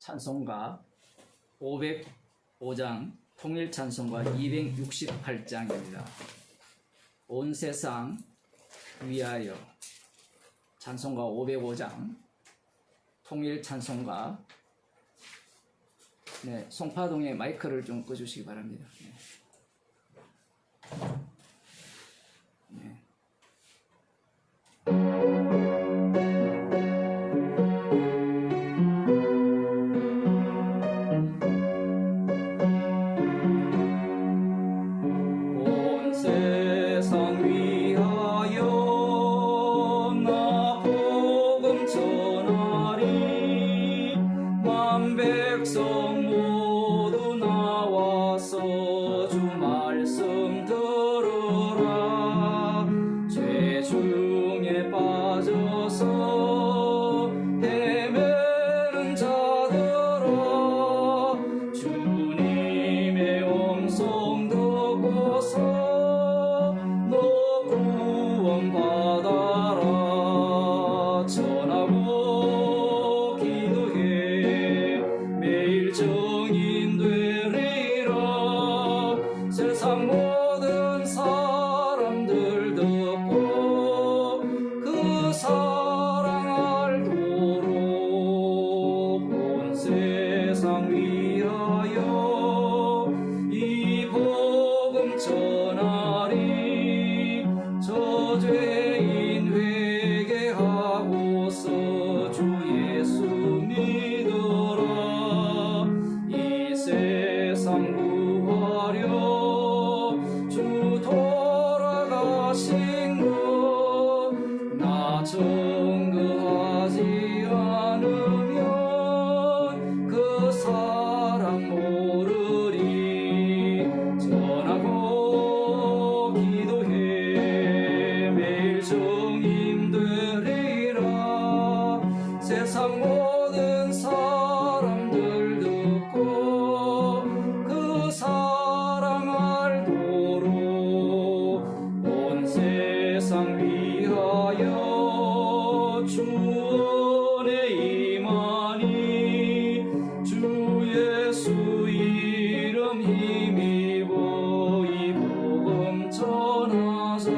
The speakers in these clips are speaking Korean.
찬송가 505장, 통일 찬송가 268장입니다. 온 세상 위하여 찬송가 505장, 통일 찬송가. 네, 송파동에 마이크를 좀 꺼주시기 바랍니다. 네. 온 세상 위하여 나 복음 전하리. 만 백성 모두 나와서 주 말씀 들으라. 죄 중에 빠져서 헤매는 자들아, 주님의 음성 듣고서 너 구원받아라. 전하고 기도해 매일 증인 되리라. 세상 모든 사람들 듣고 그 사랑 알도록 온 세상 위하여 이 복음 전하리. 저죄인 회개하고서 주 예수 믿으라. 이 세상 구하려 주 돌아가신 것 나 증거하지 않으면 그 사랑 모르리. 전하고 기도해 매일 증인 되리라. 세상 모든 사람들 듣고 그 사랑 알도록 온 세상 위하여 주 은혜 임하니. 주 예수 이름 힘입어 이 복음 전하자.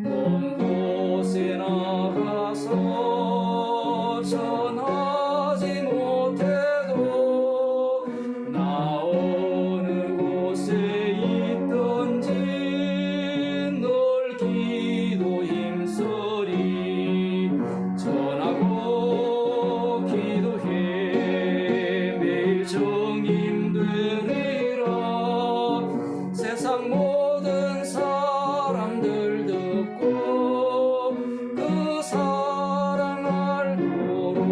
먼 곳에 나가서 전하지 못해도 나 어느 곳에 있든지 늘 기도 힘쓰리. 전하고 기도해 매일 증인 되리라. 세상 모든 사람들 듣고 그 사랑 알도록.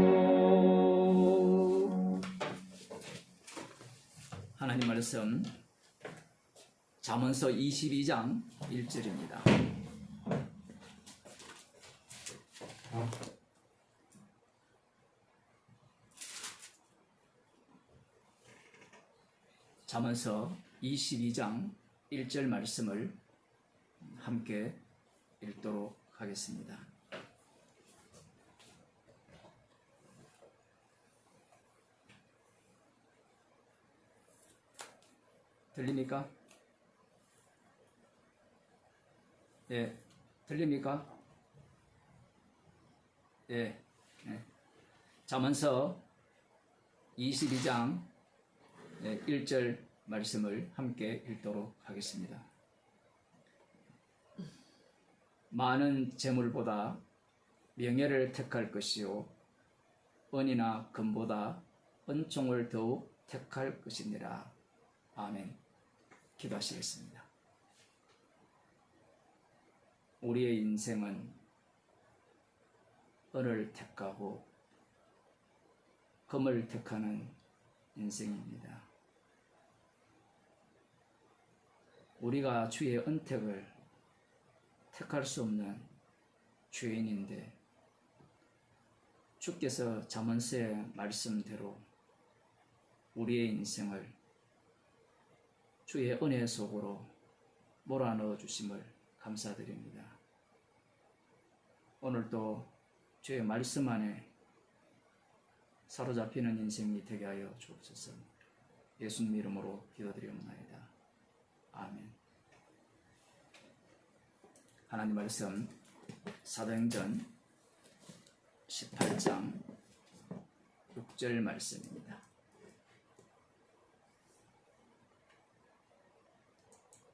하나님 말씀 잠언서 22장 1절입니다. 잠언서 22장 1절 말씀을 함께 읽도록 하겠습니다. 들립니까? 예, 들립니까? 예, 예. 잠언서 22장 1절 말씀을 함께 읽도록 하겠습니다. 많은 재물보다 명예를 택할 것이요 은이나 금보다 은총을 더욱 택할 것이니라. 아멘. 기도하시겠습니다. 우리의 인생은 은을 택하고 금을 택하는 인생입니다. 우리가 주의 은택을 택할 수 없는 죄인인데 주께서 잠언서의 말씀대로 우리의 인생을 주의 은혜 속으로 몰아넣어 주심을 감사드립니다. 오늘도 주의 말씀 안에 사로잡히는 인생이 되게 하여 주옵소서. 예수님 이름으로 기도드리옵나이다. 아멘. 하나님 말씀 사도행전 18장 6절 말씀입니다.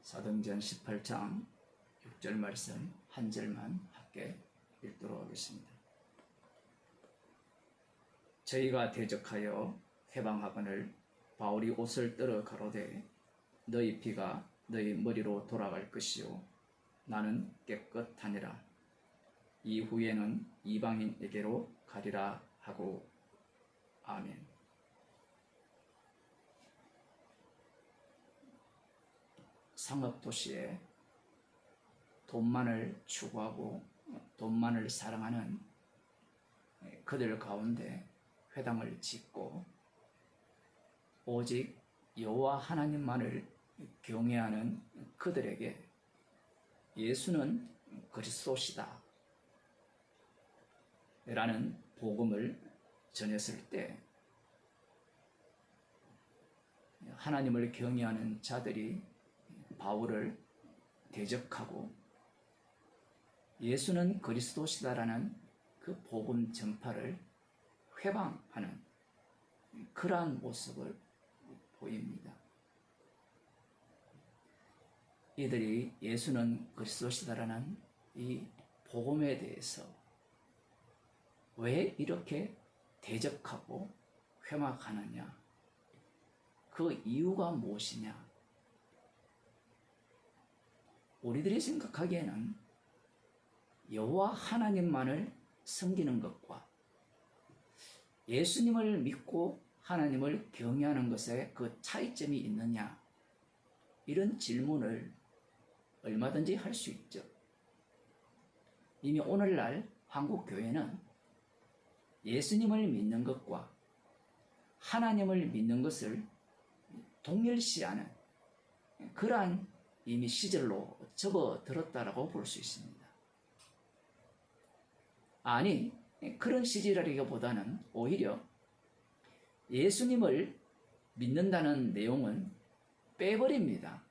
사도행전 18장 6절 말씀 한 절만 함께 읽도록 하겠습니다. 저희가 대적하여 해방하거늘 바울이 옷을 떨어 가로되 너희 피가 너희 머리로 돌아갈 것이요 나는 깨끗하니라. 이후에는 이방인에게로 가리라 하고. 아멘. 상업도시에 돈만을 추구하고 돈만을 사랑하는 그들 가운데 회당을 짓고 오직 여호와 하나님만을 경외하는 그들에게 예수는 그리스도시다 라는 복음을 전했을 때 하나님을 경외하는 자들이 바울을 대적하고 예수는 그리스도시다라는 그 복음 전파를 회방하는 그러한 모습을 보입니다. 이들이 예수는 그리스도시다라는 이 복음에 대해서 왜 이렇게 대적하고 회막하느냐? 그 이유가 무엇이냐? 우리들이 생각하기에는 여호와 하나님만을 섬기는 것과 예수님을 믿고 하나님을 경외하는 것에 그 차이점이 있느냐? 이런 질문을 얼마든지 할 수 있죠. 이미 오늘날 한국 교회는 예수님을 믿는 것과 하나님을 믿는 것을 동일시하는 그러한 이미 시절로 접어들었다라고 볼 수 있습니다. 아니, 그런 시절이라기보다는 오히려 예수님을 믿는다는 내용은 빼버립니다.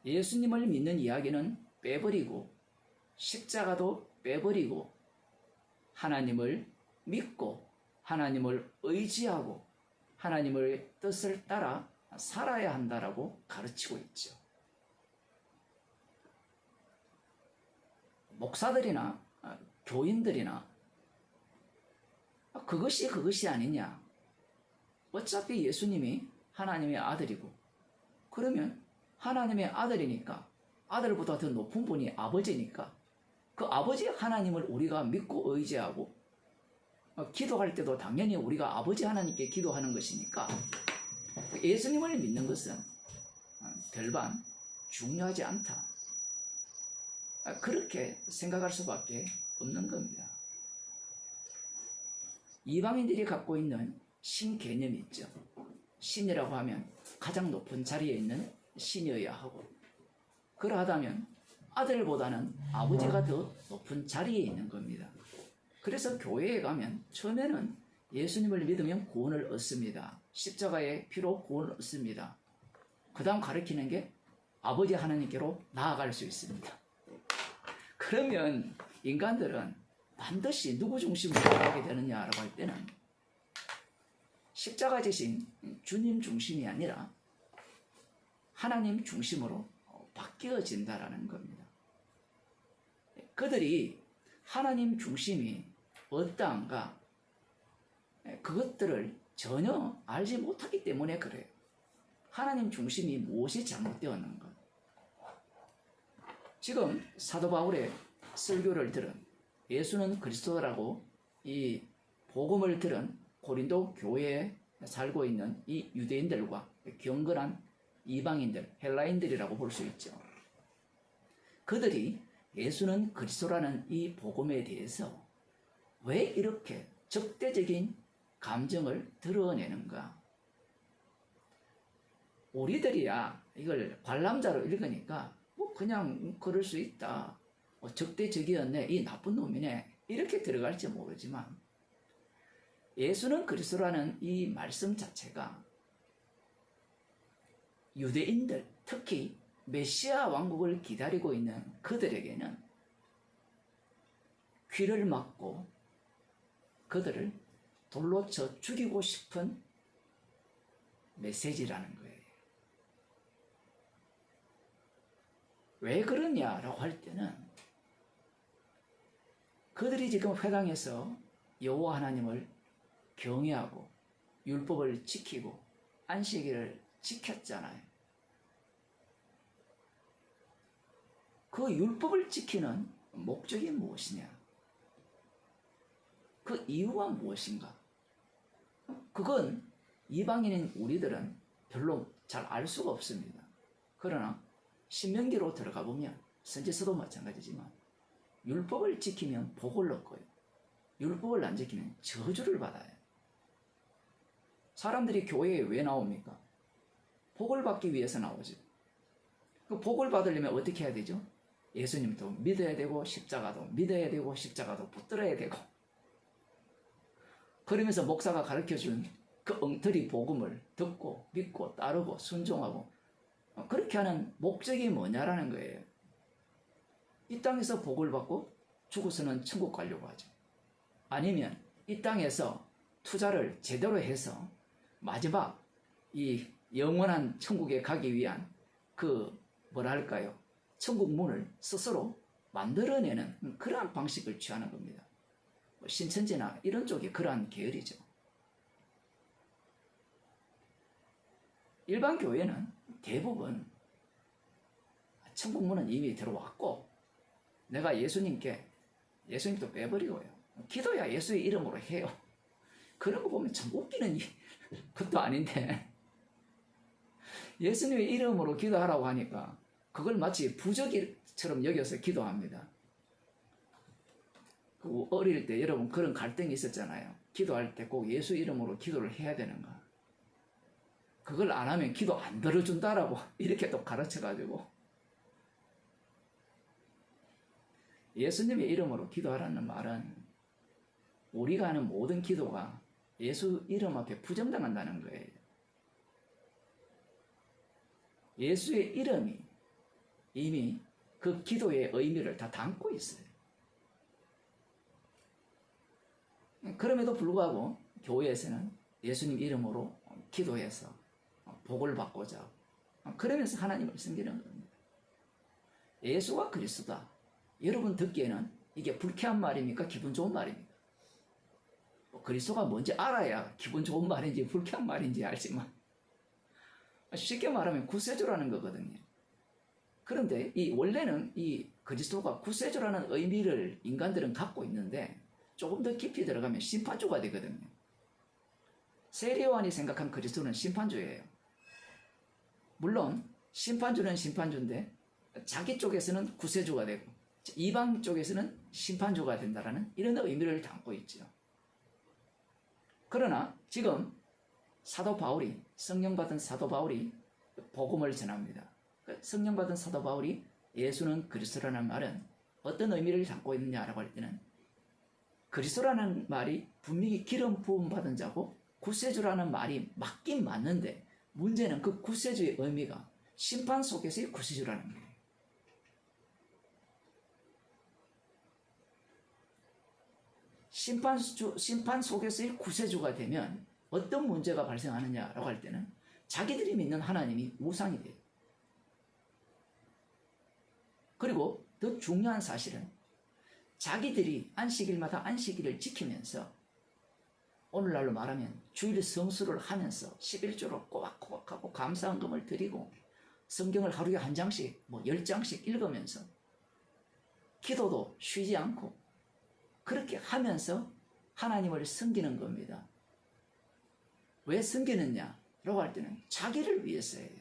예수님을 믿는 이야기는 빼버리고 십자가도 빼버리고 하나님을 믿고 하나님을 의지하고 하나님의 뜻을 따라 살아야 한다라고 가르치고 있죠. 목사들이나 교인들이나 그것이 아니냐. 어차피 예수님이 하나님의 아들이고 그러면 하나님의 아들이니까 아들보다 더 높은 분이 아버지니까 그 아버지 하나님을 우리가 믿고 의지하고 기도할 때도 당연히 우리가 아버지 하나님께 기도하는 것이니까 예수님을 믿는 것은 별반 중요하지 않다. 그렇게 생각할 수밖에 없는 겁니다. 이방인들이 갖고 있는 신 개념이 있죠. 신이라고 하면 가장 높은 자리에 있는 신이어야 하고 그러하다면 아들보다는 아버지가 더 높은 자리에 있는 겁니다. 그래서 교회에 가면 처음에는 예수님을 믿으면 구원을 얻습니다. 십자가의 피로 구원을 얻습니다. 그 다음 가르치는 게 아버지 하나님께로 나아갈 수 있습니다. 그러면 인간들은 반드시 누구 중심으로 나아가게 되느냐라고 할 때는 십자가 지신 주님 중심이 아니라 하나님 중심으로 바뀌어진다라는 겁니다. 그들이 하나님 중심이 어떠한가 그것들을 전혀 알지 못하기 때문에 그래요. 하나님 중심이 무엇이 잘못되었는가. 지금 사도 바울의 설교를 들은 예수는 그리스도라고 이 복음을 들은 고린도 교회에 살고 있는 이 유대인들과 경건한 이방인들, 헬라인들이라고 볼 수 있죠. 그들이 예수는 그리스도라는 이 복음에 대해서 왜 이렇게 적대적인 감정을 드러내는가? 우리들이야 이걸 관람자로 읽으니까 뭐 그냥 그럴 수 있다. 적대적이었네. 이 나쁜 놈이네. 이렇게 들어갈지 모르지만 예수는 그리스도라는 이 말씀 자체가 유대인들, 특히 메시아 왕국을 기다리고 있는 그들에게는 귀를 막고 그들을 돌로 쳐 죽이고 싶은 메시지라는 거예요. 왜 그러냐라고 할 때는 그들이 지금 회당에서 여호와 하나님을 경외하고 율법을 지키고 안식일을 지켰잖아요. 그 율법을 지키는 목적이 무엇이냐? 그 이유가 무엇인가? 그건 이방인인 우리들은 별로 잘 알 수가 없습니다. 그러나 신명기로 들어가 보면 선지서도 마찬가지지만 율법을 지키면 복을 얻고요. 율법을 안 지키면 저주를 받아요. 사람들이 교회에 왜 나옵니까? 복을 받기 위해서 나오죠. 그 복을 받으려면 어떻게 해야 되죠? 예수님도 믿어야 되고 십자가도 믿어야 되고 십자가도 붙들어야 되고, 그러면서 목사가 가르쳐준 그 엉터리 복음을 듣고 믿고 따르고 순종하고, 그렇게 하는 목적이 뭐냐라는 거예요. 이 땅에서 복을 받고 죽어서는 천국 가려고 하죠. 아니면 이 땅에서 투자를 제대로 해서 마지막 이 영원한 천국에 가기 위한 그 뭐랄까요, 천국 문을 스스로 만들어내는 그러한 방식을 취하는 겁니다. 신천지나 이런 쪽이 그러한 계열이죠. 일반 교회는 대부분 천국 문은 이미 들어왔고 내가 예수님도 빼버리고요. 기도야 예수의 이름으로 해요. 그런 거 보면 참 웃기는 것도 아닌데 예수님의 이름으로 기도하라고 하니까 그걸 마치 부적처럼 여겨서 기도합니다. 어릴 때 여러분 그런 갈등이 있었잖아요. 기도할 때 꼭 예수 이름으로 기도를 해야 되는가? 그걸 안 하면 기도 안 들어준다라고 이렇게 또 가르쳐가지고 예수님의 이름으로 기도하라는 말은 우리가 하는 모든 기도가 예수 이름 앞에 부정당한다는 거예요. 예수의 이름이 이미 그 기도의 의미를 다 담고 있어요. 그럼에도 불구하고 교회에서는 예수님 이름으로 기도해서 복을 받고자 그러면서 하나님을 섬기는 겁니다. 예수가 그리스도다. 여러분 듣기에는 이게 불쾌한 말입니까? 기분 좋은 말입니까? 그리스도가 뭔지 알아야 기분 좋은 말인지 불쾌한 말인지 알지만 쉽게 말하면 구세주라는 거거든요. 그런데 원래는 이 그리스도가 구세주라는 의미를 인간들은 갖고 있는데 조금 더 깊이 들어가면 심판주가 되거든요. 세례요한이 생각한 그리스도는 심판주예요. 물론 심판주는 심판주인데 자기 쪽에서는 구세주가 되고 이방 쪽에서는 심판주가 된다라는 이런 의미를 담고 있죠. 그러나 지금 성령 받은 사도 바울이 복음을 전합니다. 성령 받은 사도 바울이 예수는 그리스도라는 말은 어떤 의미를 담고 있느냐라고 할 때는 그리스도라는 말이 분명히 기름 부음 받은 자고 구세주라는 말이 맞긴 맞는데 문제는 그 구세주의 의미가 심판 속에서의 구세주라는 거예요. 심판 속에서의 구세주가 되면 어떤 문제가 발생하느냐라고 할 때는 자기들이 믿는 하나님이 우상이 돼요. 그리고 더 중요한 사실은 자기들이 안식일마다 안식일을 지키면서 오늘날로 말하면 주일 성수를 하면서 11조로 꼬박꼬박하고 감사헌금을 드리고 성경을 하루에 한 장씩 10장씩 읽으면서 기도도 쉬지 않고 그렇게 하면서 하나님을 섬기는 겁니다. 왜 섬기느냐라고 할 때는 자기를 위해서예요.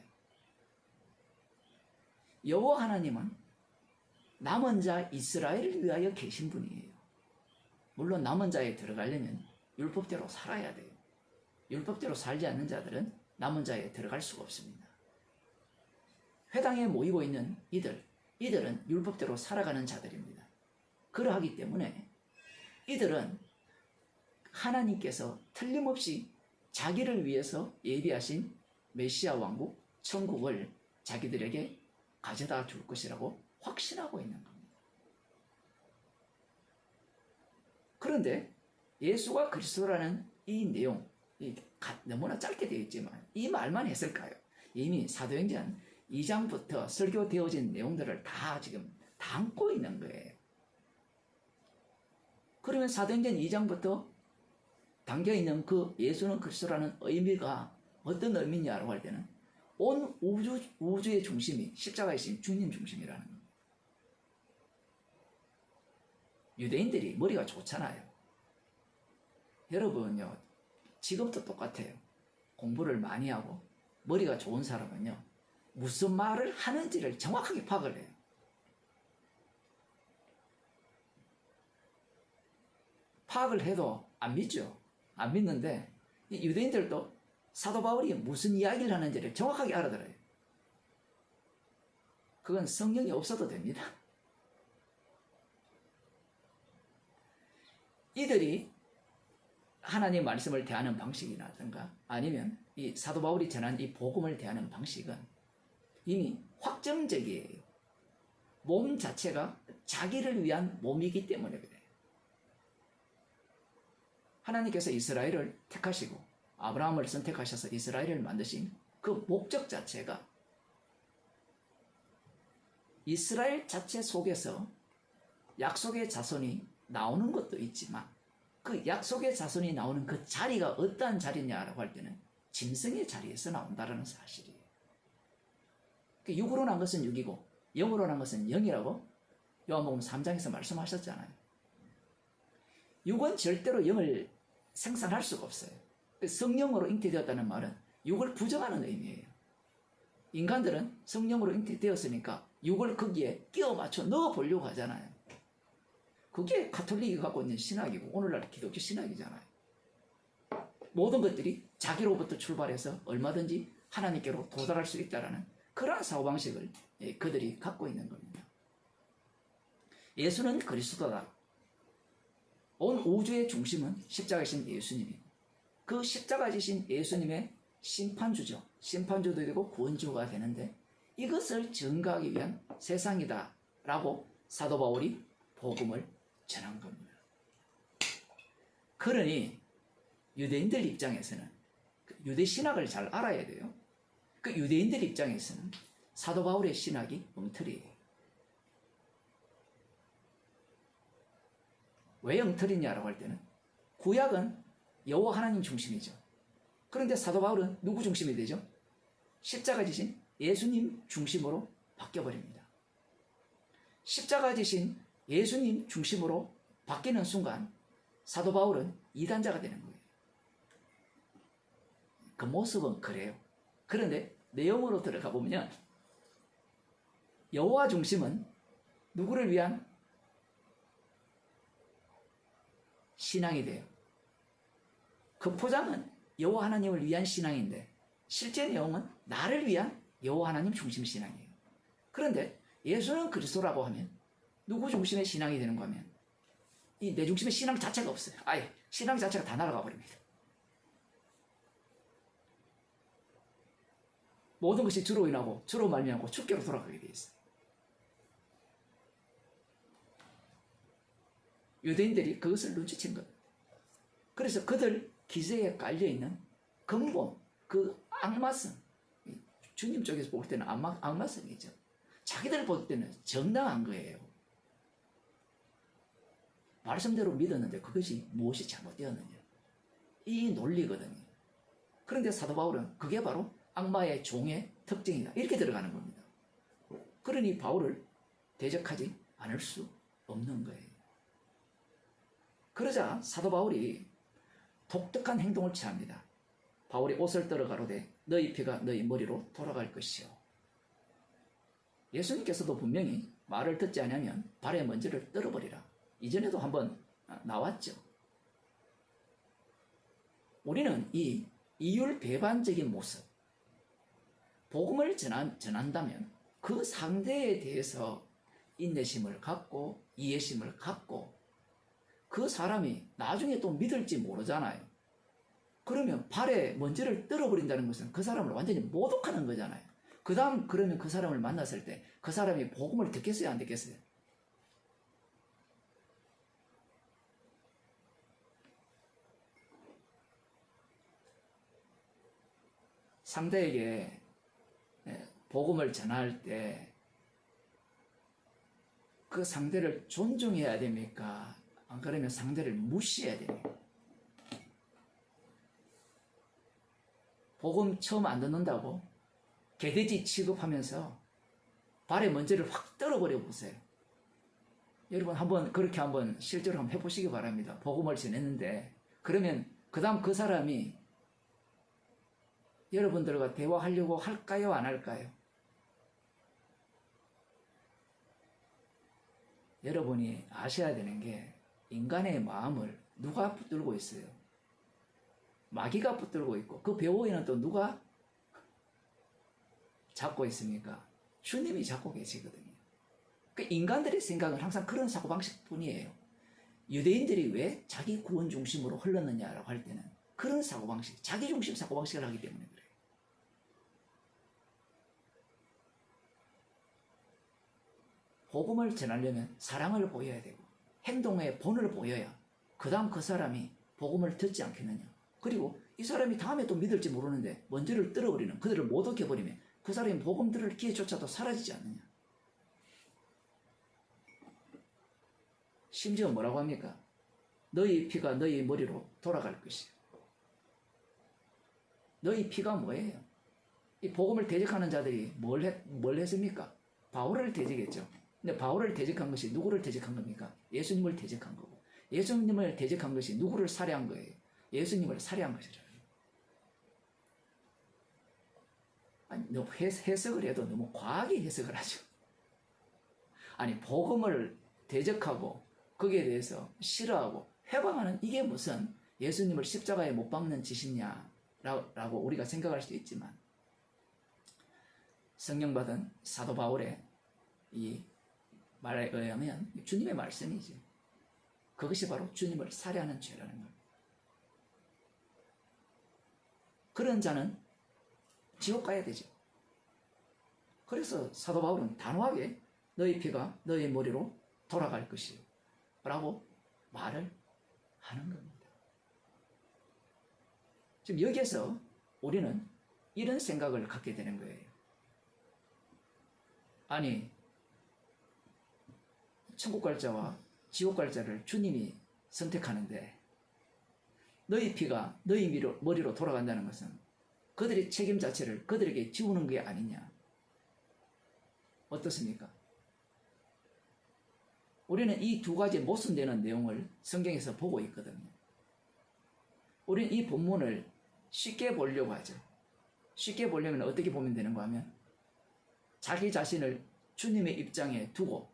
여호와 하나님은 남은 자 이스라엘을 위하여 계신 분이에요. 물론 남은 자에 들어가려면 율법대로 살아야 돼요. 율법대로 살지 않는 자들은 남은 자에 들어갈 수가 없습니다. 회당에 모이고 있는 이들은 율법대로 살아가는 자들입니다. 그러하기 때문에 이들은 하나님께서 틀림없이 자기를 위해서 예비하신 메시아 왕국 천국을 자기들에게 가져다 줄 것이라고 확신하고 있는 겁니다. 그런데 예수가 그리스도라는 이 내용, 너무나 짧게 되어 있지만 이 말만 했을까요? 이미 사도행전 2장부터 설교되어진 내용들을 다 지금 담고 있는 거예요. 그러면 사도행전 2장부터 담겨있는 그 예수는 그리스도라는 의미가 어떤 의미냐라고 할 때는 온 우주의 중심이 십자가이신 주님 중심이라는 겁니다. 유대인들이 머리가 좋잖아요. 여러분요, 지금도 똑같아요. 공부를 많이 하고 머리가 좋은 사람은요, 무슨 말을 하는지를 정확하게 파악을 해요. 파악을 해도 안 믿죠. 안 믿는데 유대인들도 사도 바울이 무슨 이야기를 하는지를 정확하게 알아들어요. 그건 성령이 없어도 됩니다. 이들이 하나님 말씀을 대하는 방식이라든가 아니면 이 사도 바울이 전한 이 복음을 대하는 방식은 이미 확정적이에요. 몸 자체가 자기를 위한 몸이기 때문에 그래요. 하나님께서 이스라엘을 택하시고 아브라함을 선택하셔서 이스라엘을 만드신 그 목적 자체가 이스라엘 자체 속에서 약속의 자손이 나오는 것도 있지만 그 약속의 자손이 나오는 그 자리가 어떠한 자리냐라고 할 때는 짐승의 자리에서 나온다는 사실이에요. 육으로 난 것은 육이고 영으로 난 것은 영이라고 요한복음 3장에서 말씀하셨잖아요. 육은 절대로 영을 생산할 수가 없어요. 성령으로 잉태되었다는 말은 육을 부정하는 의미예요. 인간들은 성령으로 잉태되었으니까 육을 거기에 끼워 맞춰 넣어 보려고 하잖아요. 그게 가톨릭이 갖고 있는 신학이고 오늘날 기독교 신학이잖아요. 모든 것들이 자기로부터 출발해서 얼마든지 하나님께로 도달할 수 있다는 그러한 사고방식을 그들이 갖고 있는 겁니다. 예수는 그리스도다. 온 우주의 중심은 십자가이신 예수님이고 그 십자가 지신 예수님의 심판주죠. 심판주도 되고 구원주가 되는데 이것을 증거하기 위한 세상이다 라고 사도 바울이 복음을 전한 겁니다. 그러니 유대인들 입장에서는 유대 신학을 잘 알아야 돼요. 그 유대인들 입장에서는 사도 바울의 신학이 엉터리예요. 왜 엉터리냐라고 할 때는 구약은 여호와 하나님 중심이죠. 그런데 사도 바울은 누구 중심이 되죠? 십자가 지신 예수님 중심으로 바뀌어버립니다. 십자가 지신 예수님 중심으로 바뀌는 순간 사도 바울은 이단자가 되는 거예요. 그 모습은 그래요. 그런데 내용으로 들어가 보면 여호와 중심은 누구를 위한 신앙이 돼요. 그 포장은 여호와 하나님을 위한 신앙인데 실제 내용은 나를 위한 여호와 하나님 중심 신앙이에요. 그런데 예수는 그리스도라고 하면 누구 중심의 신앙이 되는가 하면 이 내 중심의 신앙 자체가 없어요. 아예 신앙 자체가 다 날아가 버립니다. 모든 것이 주로 인하고 주로 말미암고 주께로 돌아가게 되어 있어요. 유대인들이 그것을 눈치챈 것. 그래서 그들 기세에 깔려있는 근본, 그 악마성, 주님 쪽에서 볼 때는 악마성이죠. 자기들 볼 때는 정당한 거예요. 말씀대로 믿었는데 그것이 무엇이 잘못되었느냐. 이 논리거든요. 그런데 사도 바울은 그게 바로 악마의 종의 특징이다. 이렇게 들어가는 겁니다. 그러니 바울을 대적하지 않을 수 없는 거예요. 그러자 사도 바울이 독특한 행동을 취합니다. 바울이 옷을 떨어 가로되 너희 피가 너희 머리로 돌아갈 것이요. 예수님께서도 분명히 말을 듣지 않으면 발의 먼지를 떨어버리라. 이전에도 한번 나왔죠. 우리는 이 이율배반적인 모습, 복음을 전한다면 그 상대에 대해서 인내심을 갖고 이해심을 갖고 그 사람이 나중에 또 믿을지 모르잖아요. 그러면 발에 먼지를 떨어버린다는 것은 그 사람을 완전히 모독하는 거잖아요. 그 다음 그러면 그 사람을 만났을 때 그 사람이 복음을 듣겠어요, 안 듣겠어요? 상대에게 복음을 전할 때 그 상대를 존중해야 됩니까? 안 그러면 상대를 무시해야 됩니까? 복음 처음 안 듣는다고 개돼지 취급하면서 발에 먼지를 확 떨어버려 보세요. 여러분 그렇게 한번 실제로 한번 해보시기 바랍니다. 복음을 전했는데 그러면 그 다음 그 사람이 여러분들과 대화하려고 할까요? 안 할까요? 여러분이 아셔야 되는 게 인간의 마음을 누가 붙들고 있어요? 마귀가 붙들고 있고 그 배후에는 또 누가 잡고 있습니까? 주님이 잡고 계시거든요. 그 인간들의 생각은 항상 그런 사고방식 뿐이에요. 유대인들이 왜 자기 구원 중심으로 흘렀느냐라고 할 때는 그런 사고방식, 자기 중심 사고방식을 하기 때문에 그래요. 복음을 전하려면 사랑을 보여야 되고 행동의 본을 보여야 그 다음 그 사람이 복음을 듣지 않겠느냐. 그리고 이 사람이 다음에 또 믿을지 모르는데 먼지를 떨어버리는 그들을 못 얻게버리면 그 사람이 복음 들을 기회조차도 사라지지 않느냐. 심지어 뭐라고 합니까? 너희 피가 너희 머리로 돌아갈 것이야. 너희 피가 뭐예요? 이 복음을 대적하는 자들이 뭘 했습니까? 바울을 대적했죠. 근데 바울을 대적한 것이 누구를 대적한 겁니까? 예수님을 대적한 거고. 예수님을 대적한 것이 누구를 살해한 거예요? 예수님을 살해한 것이죠. 아니, 너무 해석을 해도 너무 과하게 해석을 하죠. 아니, 복음을 대적하고 거기에 대해서 싫어하고 회방하는 이게 무슨 예수님을 십자가에 못 박는 짓이냐라고 우리가 생각할 수도 있지만 성령 받은 사도 바울의 이 말에 의하면 주님의 말씀이지. 그것이 바로 주님을 살해하는 죄라는 겁니다. 그런 자는 지옥 가야 되죠. 그래서 사도 바울은 단호하게 너희 피가 너희 머리로 돌아갈 것이요 라고 말을 하는 겁니다. 지금 여기에서 우리는 이런 생각을 갖게 되는 거예요. 아니, 천국 갈 자와 지옥 갈 자를 주님이 선택하는데 너희 피가 너희 머리로 돌아간다는 것은 그들의 책임 자체를 그들에게 지우는 게 아니냐. 어떻습니까? 우리는 이 두 가지 모순되는 내용을 성경에서 보고 있거든요. 우리는 이 본문을 쉽게 보려고 하죠. 쉽게 보려면 어떻게 보면 되는가 하면 자기 자신을 주님의 입장에 두고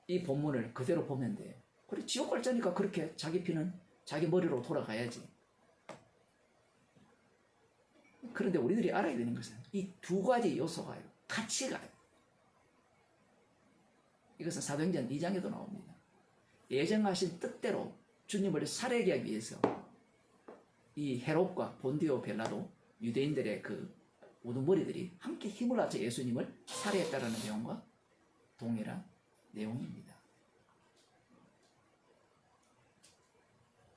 이 본문을 그대로 보면 돼요. 그래, 지옥 갈 자니까 그렇게 자기 피는 자기 머리로 돌아가야지. 그런데 우리들이 알아야 되는 것은 이 두 가지 요소가 같이 가요. 이것은 사도행전 2장에도 나옵니다. 예정하신 뜻대로 주님을 살해하기 위해서 이 헤롯과 본디오 벨라도 유대인들의 그 우두머리들이 함께 힘을 합쳐 예수님을 살해했다라는 내용과 동일한 내용입니다.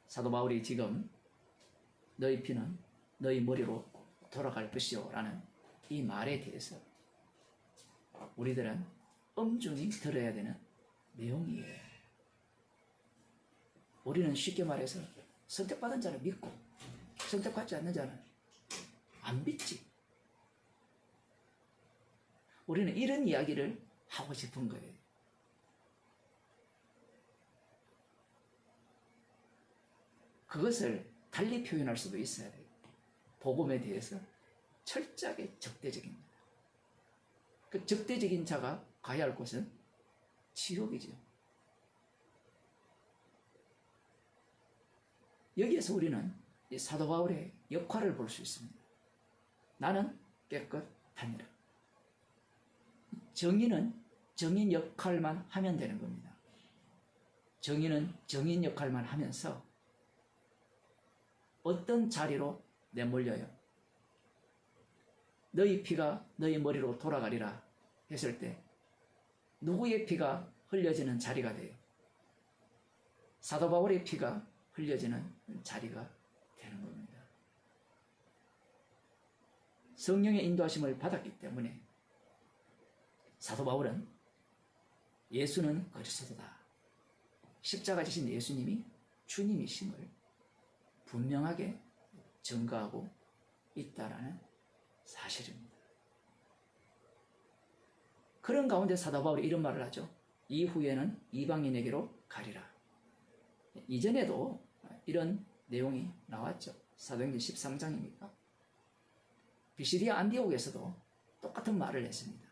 사도 바울이 지금 너희 피는 너희 머리로 돌아갈 것이요 라는 이 말에 대해서 우리들은 엄중히 들어야 되는 내용이에요. 우리는 쉽게 말해서 선택받은 자를 믿고 선택받지 않는 자는 안 믿지. 우리는 이런 이야기를 하고 싶은 거예요. 그것을 달리 표현할 수도 있어야 돼요. 복음에 대해서 철저하게 적대적입니다. 그 적대적인 자가 가야 할 곳은 지옥이죠. 여기에서 우리는 이 사도 바울의 역할을 볼 수 있습니다. 나는 깨끗하니라. 정의는 정인 역할만 하면 되는 겁니다. 정의는 정인 역할만 하면서 어떤 자리로 내몰려요? 너희 피가 너희 머리로 돌아가리라 했을 때 누구의 피가 흘려지는 자리가 돼요? 사도 바울의 피가 흘려지는 자리가 되는 겁니다. 성령의 인도하심을 받았기 때문에 사도 바울은 예수는 그리스도다, 십자가 지신 예수님이 주님이심을 분명하게 증거하고 있다라는 사실입니다. 그런 가운데 사도 바울이 이런 말을 하죠. 이후에는 이방인에게로 가리라. 이전에도 이런 내용이 나왔죠. 사도행전 13장입니까? 비시디아 안디옥에서도 똑같은 말을 했습니다.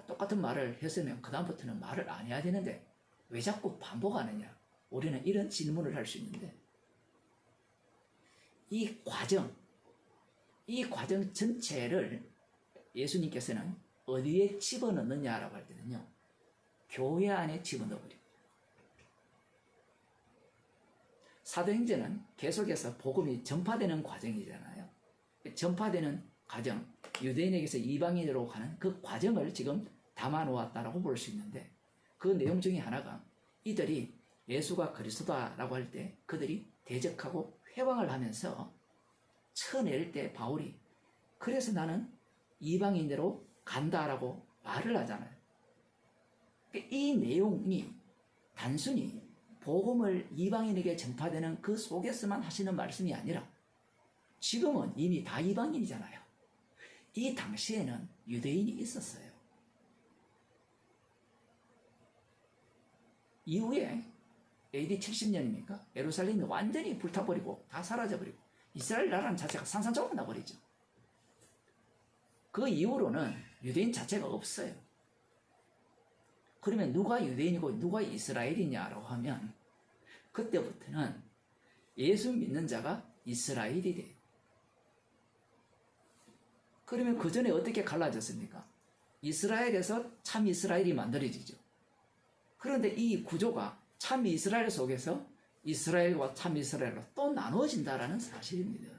똑같은 말을 했으면 그 다음부터는 말을 안 해야 되는데 왜 자꾸 반복하느냐? 우리는 이런 질문을 할 수 있는데 이 과정 전체를 예수님께서는 어디에 집어넣느냐라고 할 때는요, 교회 안에 집어넣어버립니다. 사도행전은 계속해서 복음이 전파되는 과정이잖아요. 전파되는 과정, 유대인에게서 이방인으로 가는 그 과정을 지금 담아놓았다라고 볼 수 있는데, 그 내용 중에 하나가 이들이 예수가 그리스도다라고 할 때 그들이 대적하고 회방을 하면서 쳐낼 때 바울이 그래서 나는 이방인으로 간다라고 말을 하잖아요. 이 내용이 단순히 복음을 이방인에게 전파되는 그 속에서만 하시는 말씀이 아니라 지금은 이미 다 이방인이잖아요. 이 당시에는 유대인이 있었어요. 이후에 AD 70년입니까? 예루살렘이 완전히 불타버리고 다 사라져버리고 이스라엘 나라는 자체가 산산조각 나버리죠. 그 이후로는 유대인 자체가 없어요. 그러면 누가 유대인이고 누가 이스라엘이냐라고 하면 그때부터는 예수 믿는 자가 이스라엘이 돼요. 그러면 그 전에 어떻게 갈라졌습니까? 이스라엘에서 참 이스라엘이 만들어지죠. 그런데 이 구조가 참 이스라엘 속에서 이스라엘과 참 이스라엘로 또 나누어진다라는 사실입니다.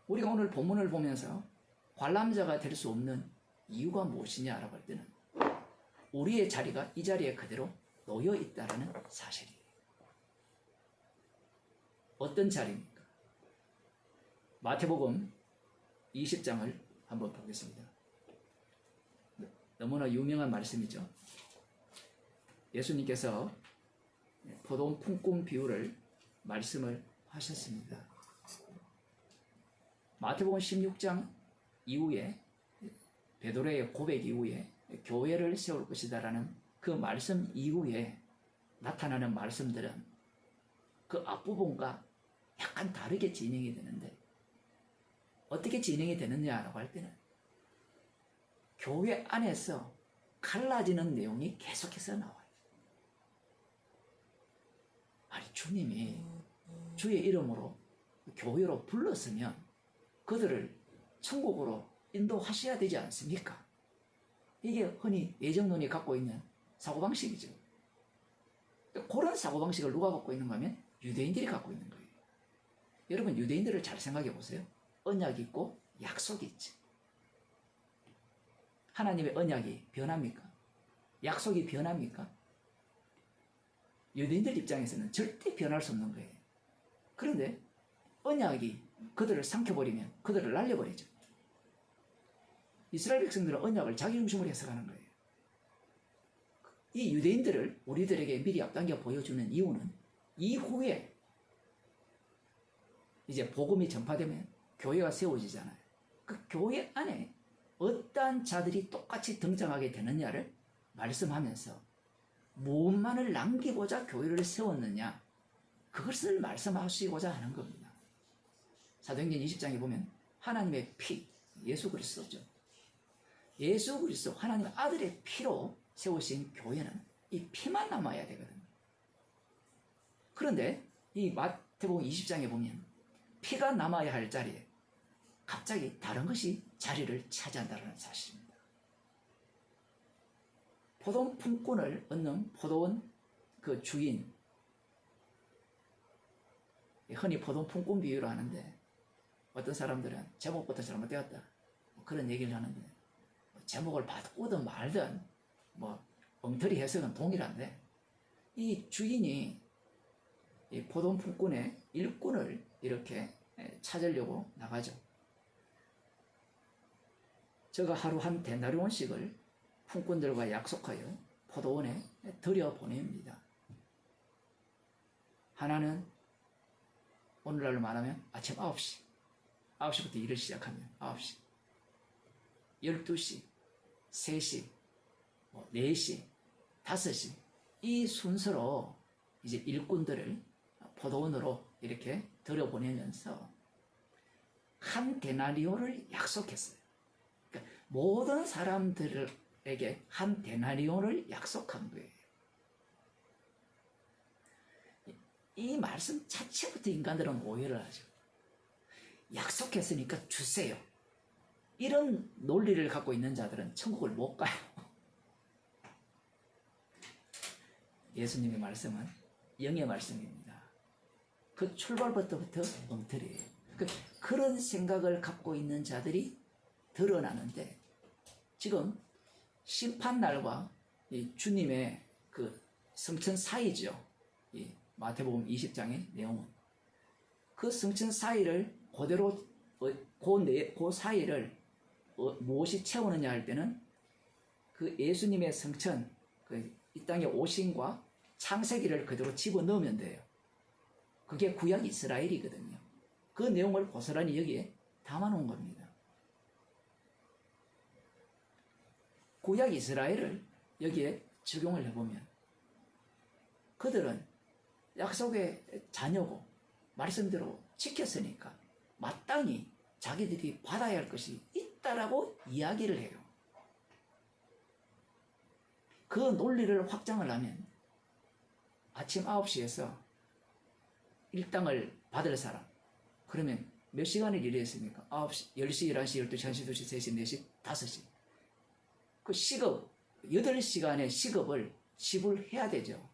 우리가 오늘 본문을 보면서 관람자가 될 수 없는 이유가 무엇이냐라고 할 때는 우리의 자리가 이 자리에 그대로 놓여 있다라는 사실이에요. 어떤 자리입니까? 마태복음 20장을 한번 보겠습니다. 너무나 유명한 말씀이죠. 예수님께서 포도원 품꾼 비유를 말씀을 하셨습니다. 마태복음 16장 이후에 베드로의 고백 이후에 교회를 세울 것이다라는 그 말씀 이후에 나타나는 말씀들은 그 앞부분과 약간 다르게 진행이 되는데 어떻게 진행이 되느냐라고 할 때는 교회 안에서 갈라지는 내용이 계속해서 나와요. 아니 주님이 주의 이름으로 교회로 불렀으면 그들을 천국으로 인도하셔야 되지 않습니까? 이게 흔히 예정론이 갖고 있는 사고방식이죠. 그런 사고방식을 누가 갖고 있는가 하면 유대인들이 갖고 있는 거예요. 여러분 유대인들을 잘 생각해 보세요. 언약이 있고 약속이 있지. 하나님의 언약이 변합니까? 약속이 변합니까? 유대인들 입장에서는 절대 변할 수 없는 거예요. 그런데 언약이 그들을 삼켜버리면 그들을 날려버리죠. 이스라엘 백성들은 언약을 자기 중심으로 해석하는 거예요. 이 유대인들을 우리들에게 미리 앞당겨 보여주는 이유는 이후에 이제 복음이 전파되면 교회가 세워지잖아요. 그 교회 안에 어떠한 자들이 똑같이 등장하게 되느냐를 말씀하면서 무엇만을 남기고자 교회를 세웠느냐 그것을 말씀하시고자 하는 겁니다. 사도행전 20장에 보면 하나님의 피, 예수 그리스도죠. 예수 그리스도 하나님의 아들의 피로 세우신 교회는 이 피만 남아야 되거든요. 그런데 이 마태복음 20장에 보면 피가 남아야 할 자리에 갑자기 다른 것이 자리를 차지한다는 사실입니다. 포도원 품꾼을 얻는 포도원 그 주인, 흔히 포도원 품꾼 비유로 하는데 어떤 사람들은 제목부터 잘못되었다 그런 얘기를 하는데 제목을 바꾸든 말든 뭐 엉터리 해석은 동일한데 이 주인이 이 포도원 품꾼의 일꾼을 이렇게 찾으려고 나가죠. 저가 하루 한 데나리온씩을 품꾼들과 약속하여 포도원에 들여보냅니다. 하나는 오늘날로 말하면 아침 9시, 9시부터 일을 시작하면 9시, 12시, 3시, 4시, 5시 이 순서로 이제 일꾼들을 포도원으로 이렇게 들여보내면서 한 데나리온을 약속했어요. 그러니까 모든 사람들에게 한 데나리온을 약속한 거예요. 이 말씀 자체부터 인간들은 오해를 하죠. 약속했으니까 주세요. 이런 논리를 갖고 있는 자들은 천국을 못 가요. 예수님의 말씀은 영의 말씀입니다. 그 출발부터부터 엉터리예요. 그런 생각을 갖고 있는 자들이 드러나는데 지금 심판날과 주님의 그 성천 사이죠. 마태복음 20장의 내용은 그 성천 사이를 그대로 그 사이를 무엇이 채우느냐 할 때는 그 예수님의 성천 이 땅의 오심과 창세기를 그대로 집어넣으면 돼요. 그게 구약 이스라엘이거든요. 그 내용을 고스란히 여기에 담아놓은 겁니다. 구약 이스라엘을 여기에 적용을 해보면 그들은 약속의 자녀고 말씀대로 지켰으니까 마땅히 자기들이 받아야 할 것이 있다라고 이야기를 해요. 그 논리를 확장을 하면 아침 9시에서 일당을 받을 사람 그러면 몇 시간을 일했습니까? 9시, 10시, 11시, 12시, 1시, 2시, 3시, 4시, 5시 그 시급 8시간의 시급을 지불해야 되죠.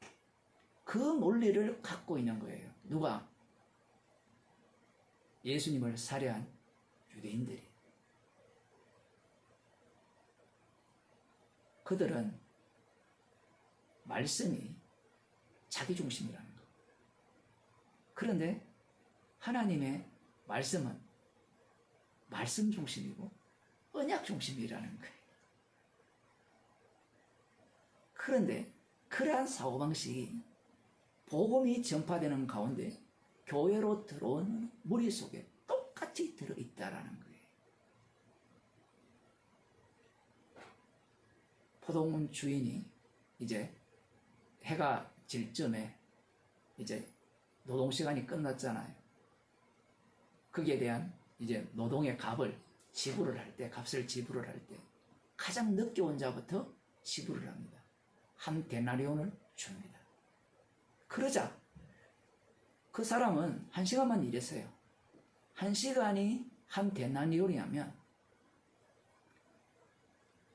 그 논리를 갖고 있는 거예요. 누가? 예수님을 살해한 유대인들이. 그들은 말씀이 자기 중심이라는 거. 그런데 하나님의 말씀은 말씀 중심이고 언약 중심이라는 거예요. 그런데 그러한 사고방식이 복음이 전파되는 가운데 교회로 들어오는 무리 속에 똑같이 들어있다라는 거예요. 포도원 주인이 이제 해가 질 쯤에 이제 노동시간이 끝났잖아요. 거기에 대한 이제 노동의 값을 지불을 할 때, 값을 지불을 할 때 가장 늦게 온 자부터 지불을 합니다. 한 데나리온을 줍니다. 그러자 그 사람은 1시간만 일했어요. 1시간이 한 데나리온이라면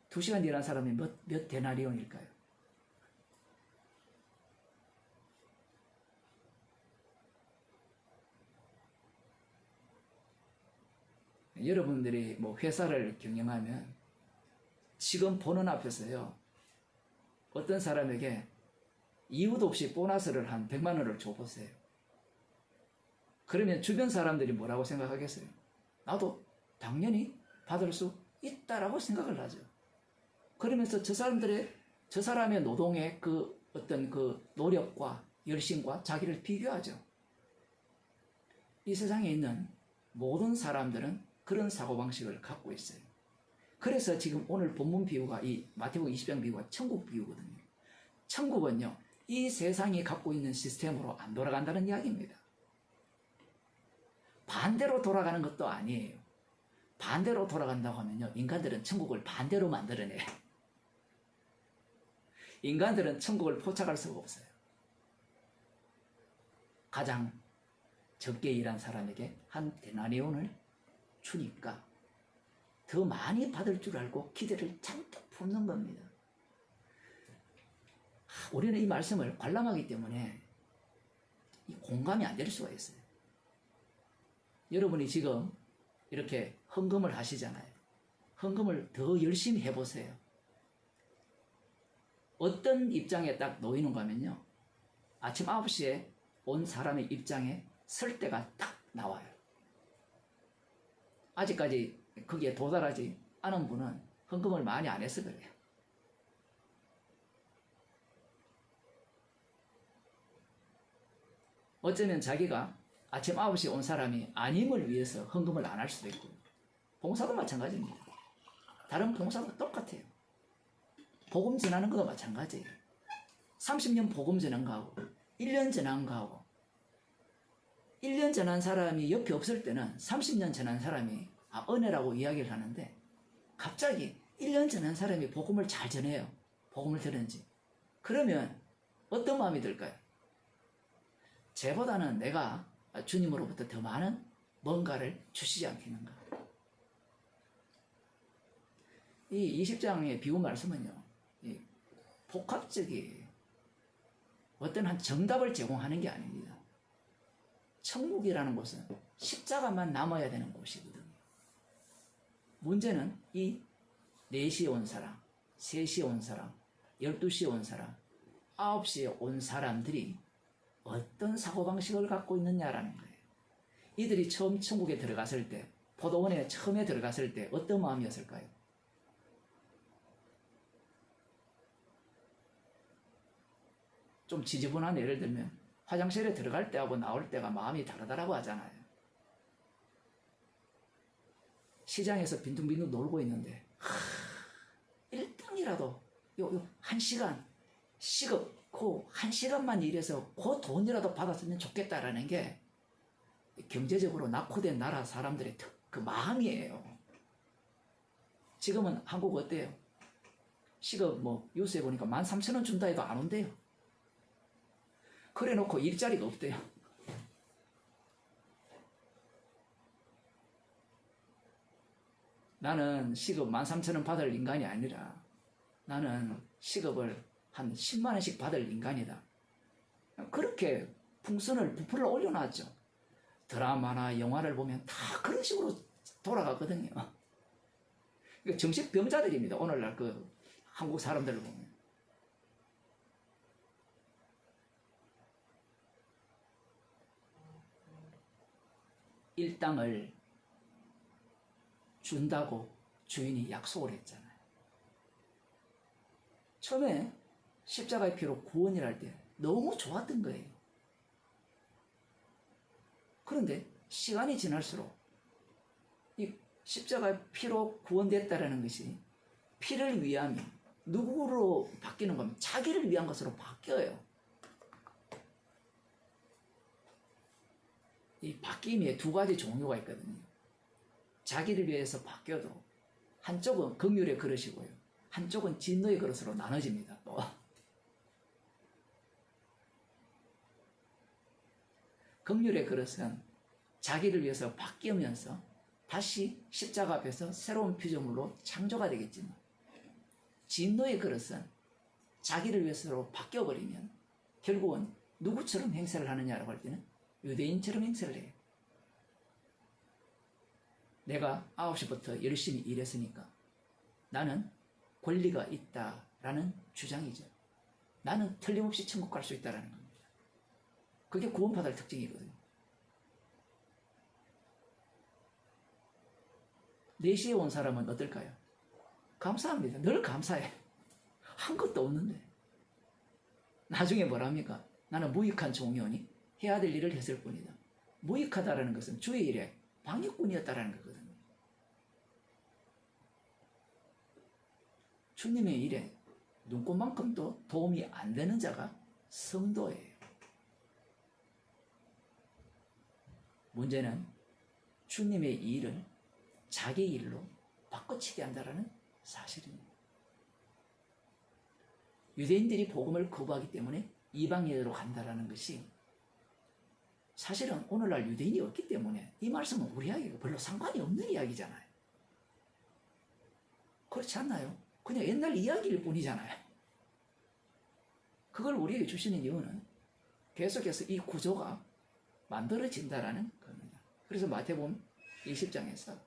2시간 일한 사람이 몇 데나리온일까요? 여러분들이 뭐 회사를 경영하면 직원 보는 앞에서요 어떤 사람에게 이유도 없이 보너스를 한 100만 원을 줘보세요. 그러면 주변 사람들이 뭐라고 생각하겠어요? 나도 당연히 받을 수 있다라고 생각을 하죠. 그러면서 저 사람의 노동의 그 어떤 그 노력과 열심과 자기를 비교하죠. 이 세상에 있는 모든 사람들은 그런 사고방식을 갖고 있어요. 그래서 지금 오늘 본문 비유가 이 마태복음 20장 비유가 천국 비유거든요. 천국은요, 이 세상이 갖고 있는 시스템으로 안 돌아간다는 이야기입니다. 반대로 돌아가는 것도 아니에요. 반대로 돌아간다고 하면요, 인간들은 천국을 반대로 만들어내요. 인간들은 천국을 포착할 수가 없어요. 가장 적게 일한 사람에게 한 데나리온을 주니까 더 많이 받을 줄 알고 기대를 잔뜩 품는 겁니다. 우리는 이 말씀을 관람하기 때문에 이 공감이 안 될 수가 있어요. 여러분이 지금 이렇게 헌금을 하시잖아요. 헌금을 더 열심히 해보세요. 어떤 입장에 딱 놓이는가 하면요. 아침 9시에 온 사람의 입장에 설 때가 딱 나와요. 아직까지 거기에 도달하지 않은 분은 헌금을 많이 안 해서 그래요. 어쩌면 자기가 아침 9시에 온 사람이 아님을 위해서 헌금을 안 할 수도 있고, 봉사도 마찬가지입니다. 다른 봉사도 똑같아요. 복음 전하는 것도 마찬가지예요. 30년 복음 전한 거하고 1년 전한 거하고, 1년 전한 사람이 옆에 없을 때는 30년 전한 사람이 은혜라고 이야기를 하는데, 갑자기 1년 전한 사람이 복음을 잘 전해요. 복음을 들은지. 그러면 어떤 마음이 들까요? 쟤보다는 내가 주님으로부터 더 많은 뭔가를 주시지 않겠는가. 이 20장의 비유 말씀은요, 복합적이에요. 어떤 한 정답을 제공하는 게 아닙니다. 천국이라는 곳은 십자가만 남아야 되는 곳이거든요. 문제는 이 4시에 온 사람, 3시에 온 사람, 12시에 온 사람, 9시에 온 사람들이 어떤 사고방식을 갖고 있느냐라는 거예요. 이들이 처음 천국에 들어갔을 때, 포도원에 처음에 들어갔을 때 어떤 마음이었을까요? 좀 지저분한 예를 들면 화장실에 들어갈 때하고 나올 때가 마음이 다르다라고 하잖아요. 시장에서 빈둥빈둥 놀고 있는데 1등이라도 요 1시간 시급고 1시간만 일해서 그 돈이라도 받았으면 좋겠다라는 게 경제적으로 낙후된 나라 사람들의 그 마음이에요. 지금은 한국 어때요? 시급 뉴스에 보니까 13,000원 준다 해도 안 온대요. 그래 놓고 일자리가 없대요. 나는 시급 13,000원 받을 인간이 아니라 나는 시급을 한 10만 원씩 받을 인간이다. 그렇게 풍선을 부풀어 올려놨죠. 드라마나 영화를 보면 다 그런 식으로 돌아가거든요. 정신병자들입니다. 오늘날 그 한국 사람들을 보면. 일당을 준다고 주인이 약속을 했잖아요. 처음에 십자가의 피로 구원이라 할 때 너무 좋았던 거예요. 그런데 시간이 지날수록 이 십자가의 피로 구원됐다라는 것이 피를 위함이 누구로 바뀌는 거면 자기를 위한 것으로 바뀌어요. 이 바뀜에 두 가지 종류가 있거든요. 자기를 위해서 바뀌어도 한쪽은 긍휼의 그릇이고요, 한쪽은 진노의 그릇으로 나눠집니다. 또 긍휼의 그릇은 자기를 위해서 바뀌면서 다시 십자가 앞에서 새로운 피조물로 창조가 되겠지만, 진노의 그릇은 자기를 위해서로 바뀌어버리면 결국은 누구처럼 행세를 하느냐라고 할 때는 유대인처럼 행세를 해요. 내가 9시부터 열심히 일했으니까 나는 권리가 있다라는 주장이죠. 나는 틀림없이 천국 갈 수 있다는 겁니다. 그게 구원받을 특징이거든요. 4시에 온 사람은 어떨까요? 감사합니다. 늘 감사해. 한 것도 없는데. 나중에 뭐랍니까? 나는 무익한 종이오니 해야 될 일을 했을 뿐이다. 무익하다라는 것은 주의 일에 방해꾼이었다라는 거거든요. 주님의 일에 눈꽃만큼도 도움이 안 되는 자가 성도예요. 문제는 주님의 일을 자기 일로 바꿔치기 한다는 사실입니다. 유대인들이 복음을 거부하기 때문에 이방인으로 간다는 것이 사실은 오늘날 유대인이 없기 때문에 이 말씀은 우리에게 별로 상관이 없는 이야기잖아요. 그렇지 않나요? 그냥 옛날 이야기일 뿐이잖아요. 그걸 우리에게 주시는 이유는 계속해서 이 구조가 만들어진다라는 겁니다. 그래서 마태복음 20장에서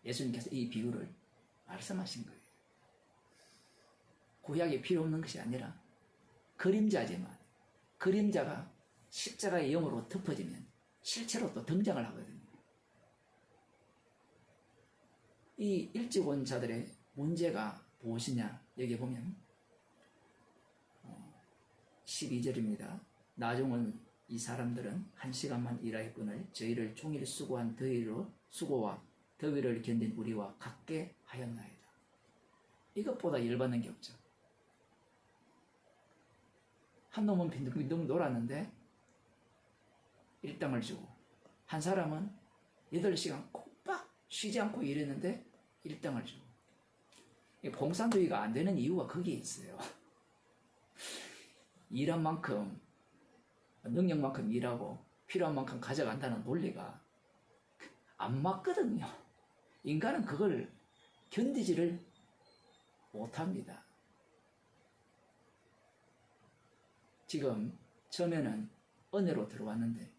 예수님께서 이 비유를 말씀하신 거예요. 구약이 필요 없는 것이 아니라 그림자지만 그림자가 십자가의 영으로 덮어지면 실체로 또 등장을 하거든요. 이 일찍 온 자들의 문제가 무엇이냐 여기 보면 12절입니다. 나중은 이 사람들은 1시간만 일하였거늘 저희를 종일 수고한 수고와 더위를 견딘 우리와 같게 하였나이다. 이것보다 열받는 게 없죠. 한 놈은 빈둥빈둥 놀았는데 일당을 주고 한 사람은 8시간 콕박 쉬지 않고 일했는데 일당을 주고 공산주의가 안 되는 이유가 거기에 있어요. 일한 만큼 능력만큼 일하고 필요한 만큼 가져간다는 논리가 안 맞거든요. 인간은 그걸 견디지를 못합니다. 지금 처음에는 은혜로 들어왔는데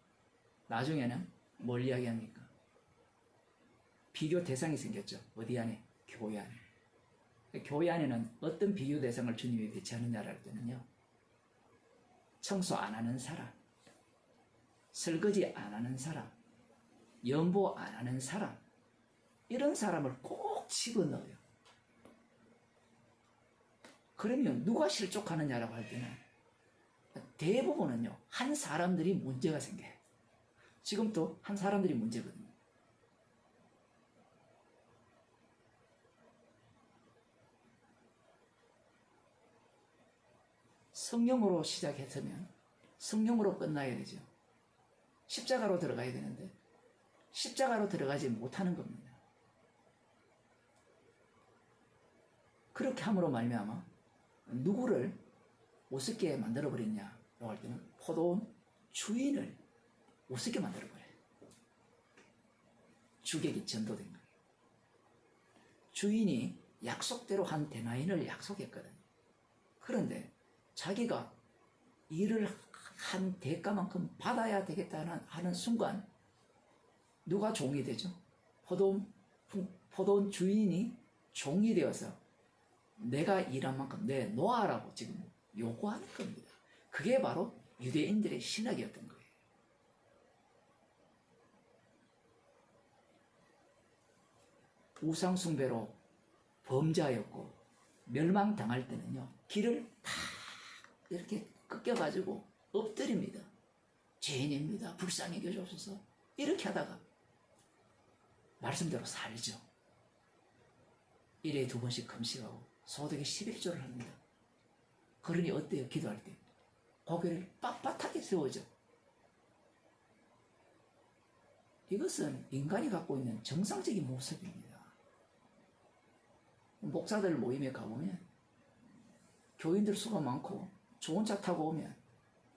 나중에는 뭘 이야기합니까? 비교 대상이 생겼죠. 어디 안에? 교회 안에. 교회 안에는 어떤 비교 대상을 주님이 배치하느냐를 할 때는요. 청소 안 하는 사람, 설거지 안 하는 사람, 연보 안 하는 사람, 이런 사람을 꼭 집어넣어요. 그러면 누가 실족하느냐라고 할 때는 대부분은요, 한 사람들이 문제가 생겨요. 지금 또 한 사람들이 문제거든요. 성령으로 시작했으면 성령으로 끝나야 되죠. 십자가로 들어가야 되는데 십자가로 들어가지 못하는 겁니다. 그렇게 함으로 말미암아 누구를 우습게 만들어버렸냐라고 할 때는 포도원 주인을 우습게 만들어버려요. 주객이 전도된 거예요. 주인이 약속대로 한 데나인을 약속했거든요. 그런데 자기가 일을 한 대가만큼 받아야 되겠다는 하는 순간 누가 종이 되죠? 포도원 주인이 종이 되어서 내가 일한 만큼 내놓아라고 지금 요구하는 겁니다. 그게 바로 유대인들의 신학이었던 거예요. 우상숭배로 범죄하였고 멸망당할 때는요, 길을 탁 이렇게 꺾여가지고 엎드립니다. 죄인입니다. 불쌍히 여겨주옵소서. 이렇게 하다가 말씀대로 살죠. 1회에 2번씩 금식하고 소득의 11조를 합니다. 그러니 어때요? 기도할 때 고개를 빳빳하게 세워죠. 이것은 인간이 갖고 있는 정상적인 모습입니다. 목사들 모임에 가보면 교인들 수가 많고 좋은 차 타고 오면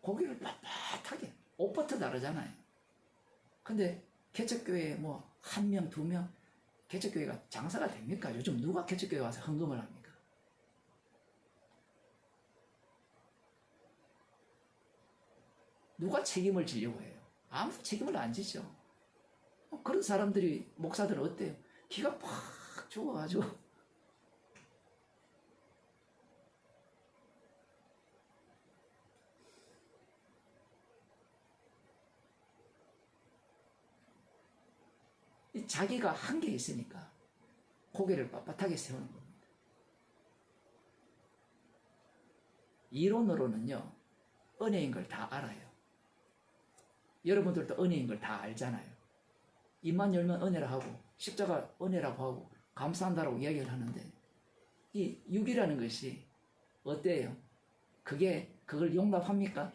고개를 빳빳하게 옷부터 다르잖아요. 근데 개척교회에 뭐 1명, 2명 개척교회가 장사가 됩니까? 요즘 누가 개척교회 와서 헌금을 합니까? 누가 책임을 지려고 해요? 아무도 책임을 안 지죠. 그런 사람들이 목사들은 어때요? 기가 팍 죽어가지고 자기가 한 게 있으니까 고개를 빳빳하게 세우는 겁니다. 이론으로는요, 은혜인 걸 다 알아요. 여러분들도 은혜인 걸 다 알잖아요. 입만 열면 은혜라 하고 십자가 은혜라고 하고 감사한다라고 이야기를 하는데 이 육이라는 것이 어때요? 그걸 용납합니까?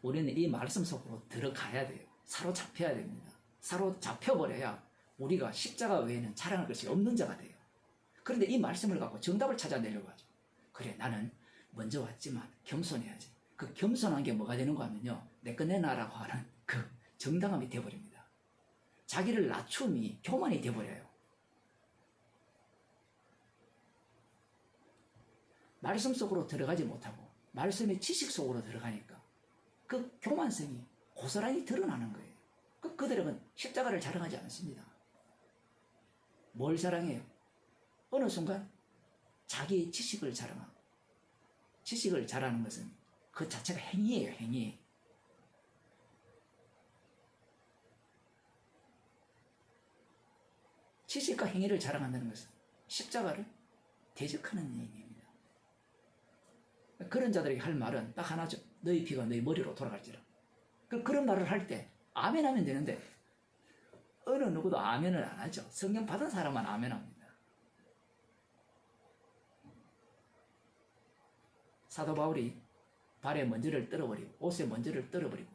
우리는 이 말씀 속으로 들어가야 돼요. 사로잡혀야 됩니다. 사로잡혀버려야 우리가 십자가 외에는 자랑할 것이 없는 자가 돼요. 그런데 이 말씀을 갖고 정답을 찾아내려고 하죠. 그래, 나는 먼저 왔지만 겸손해야지. 그 겸손한 게 뭐가 되는가 하면요, 내 거 내놔라고 하는 그 정당함이 되어버립니다. 자기를 낮춤이 교만이 되어버려요. 말씀 속으로 들어가지 못하고 말씀의 지식 속으로 들어가니까 그 교만성이 고스란히 드러나는 거예요. 그들은 십자가를 자랑하지 않습니다. 뭘 자랑해요? 어느 순간 자기의 지식을 자랑하고, 지식을 자랑하는 것은 그 자체가 행위예요, 행위. 지식과 행위를 자랑한다는 것은 십자가를 대적하는 얘기입니다. 그런 자들에게 할 말은 딱 하나죠. 너희 피가 너희 머리로 돌아갈지라. 그런 말을 할 때 아멘 하면 되는데 어느 누구도 아멘을 안 하죠. 성령 받은 사람만 아멘합니다. 사도 바울이 발에 먼지를 떨어버리고 옷에 먼지를 떨어버리고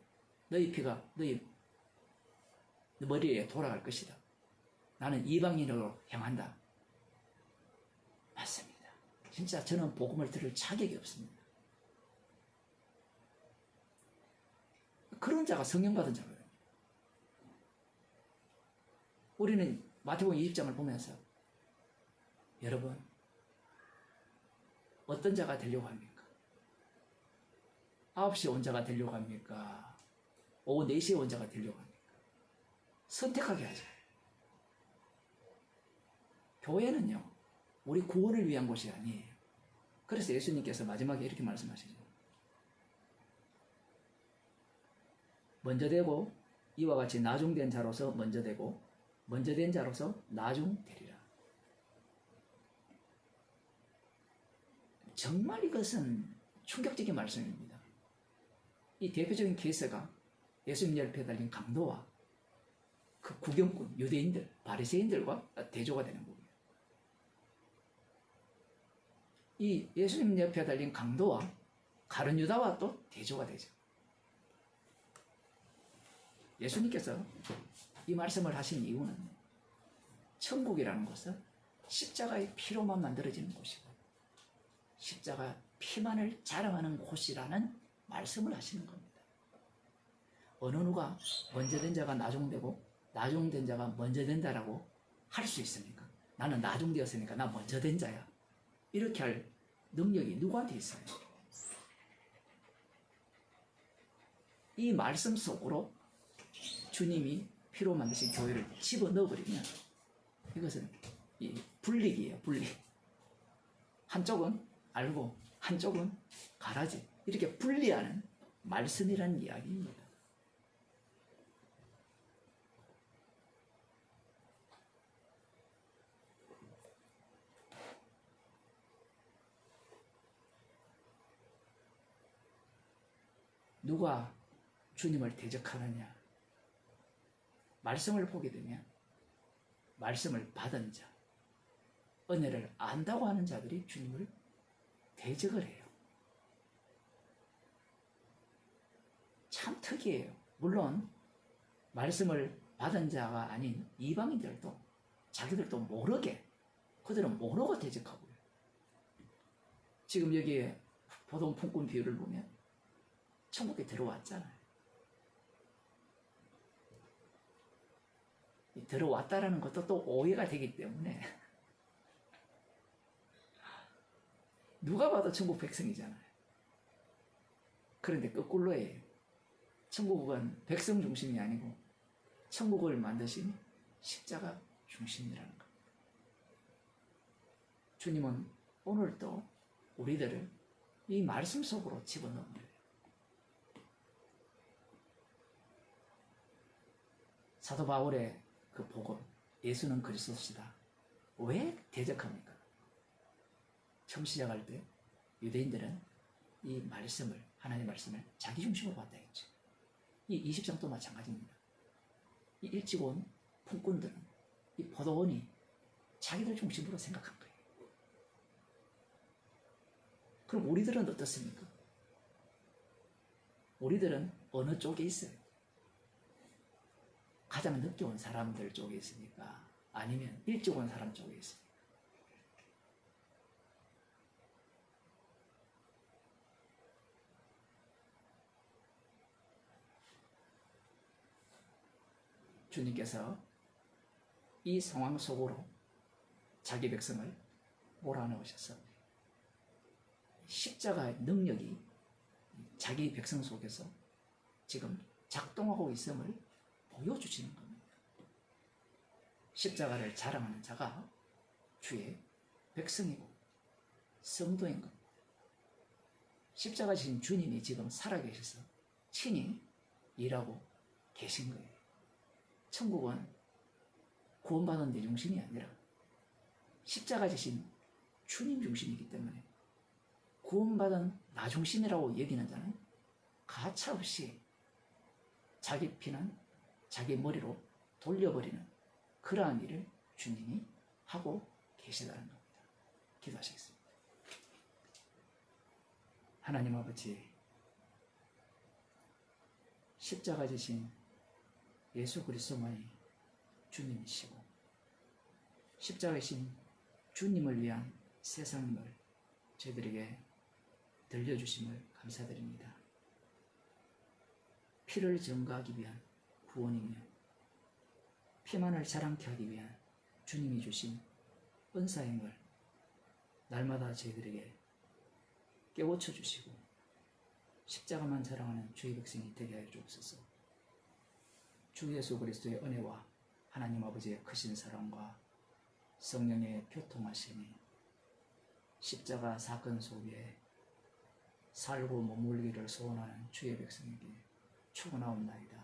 너희 피가 너희 머리에 돌아갈 것이다. 나는 이방인으로 향한다. 맞습니다. 진짜 저는 복음을 들을 자격이 없습니다. 그런 자가 성령 받은 자거든요. 우리는 마태복음 20장을 보면서 여러분 어떤 자가 되려고 합니까? 9시에 온 자가 되려고 합니까? 오후 4시에 온 자가 되려고 합니까? 선택하게 하죠. 교회는요, 우리 구원을 위한 곳이 아니에요. 그래서 예수님께서 마지막에 이렇게 말씀하시죠. 먼저 되고 이와 같이 나중된 자로서 먼저 되고 먼저 된 자로서 나중되리라. 정말 이것은 충격적인 말씀입니다. 이 대표적인 케이스가 예수님 옆에 달린 강도와 그 구경꾼 유대인들, 바리새인들과 대조가 되는 거예요. 이 예수님 옆에 달린 강도와 가룟 유다와 또 대조가 되죠. 예수님께서 이 말씀을 하신 이유는 천국이라는 것은 십자가의 피로만 만들어지는 곳이고 십자가 피만을 자랑하는 곳이라는 말씀을 하시는 겁니다. 어느 누가 먼저 된 자가 나중되고 나중된 자가 먼저 된다라고 할 수 있습니까? 나는 나중되었으니까 나 먼저 된 자야. 이렇게 할 능력이 누구한테 있어요? 이 말씀 속으로 주님이 피로 만드신 교회를 집어넣어버리면 이것은 분리기예요, 분리. 한쪽은 알고 한쪽은 가라지. 이렇게 분리하는 말씀이라는 이야기입니다. 누가 주님을 대적하느냐? 말씀을 보게 되면 말씀을 받은 자, 은혜를 안다고 하는 자들이 주님을 대적을 해요. 참 특이해요. 물론 말씀을 받은 자가 아닌 이방인들도 자기들도 모르게, 그들은 모르고 대적하고요. 지금 여기에 보통 품꾼 비유를 보면 천국에 들어왔잖아요. 들어왔다라는 것도 또 오해가 되기 때문에 누가 봐도 천국 백성이잖아요. 그런데 거꾸로예요. 천국은 백성 중심이 아니고 천국을 만드신 십자가 중심이라는 겁니다. 주님은 오늘도 우리들을 이 말씀 속으로 집어넣은 거예요. 사도 바울의 그 복음, 예수는 그리스도시다. 왜 대적합니까? 처음 시작할 때 유대인들은 이 말씀을, 하나님의 말씀을 자기 중심으로 봤다 했죠. 이 20장도 마찬가지입니다. 이 일찍 온 품꾼들은 이 포도원이 자기들 중심으로 생각한 거예요. 그럼 우리들은 어떻습니까? 우리들은 어느 쪽에 있어요? 가장 늦게 온 사람들 쪽에 있습니까? 아니면 일찍 온 사람 쪽에 있습니까? 주님께서 이 상황 속으로 자기 백성을 몰아넣으셔서 십자가의 능력이 자기 백성 속에서 지금 작동하고 있음을 보여주시는 겁니다. 십자가를 자랑하는 자가 주의 백성이고 성도인 겁니다. 십자가 지신 주님이 지금 살아계셔서 친히 일하고 계신 거예요. 천국은 구원받은 내 중심이 아니라 십자가 지신 주님 중심이기 때문에 구원받은 나 중심이라고 여기는 자는 가차없이 자기 피는 자기 머리로 돌려버리는 그러한 일을 주님이 하고 계시다는 겁니다. 기도하시겠습니다. 하나님 아버지, 십자가 지신 예수 그리스도만이 주님이시고 십자가이신 주님을 위한 세상을 저희들에게 들려주심을 감사드립니다. 피를 증거하기 위한 구원이며 피만을 자랑케 하기 위한 주님이 주신 은사임을 날마다 저희들에게 깨우쳐 주시고 십자가만 자랑하는 주의 백성이 되게 하여 주옵소서. 주 예수 그리스도의 은혜와 하나님 아버지의 크신 사랑과 성령의 교통하심이 십자가 사건 속에 살고 머물기를 소원하는 주의 백성에게 축원하옵나이다.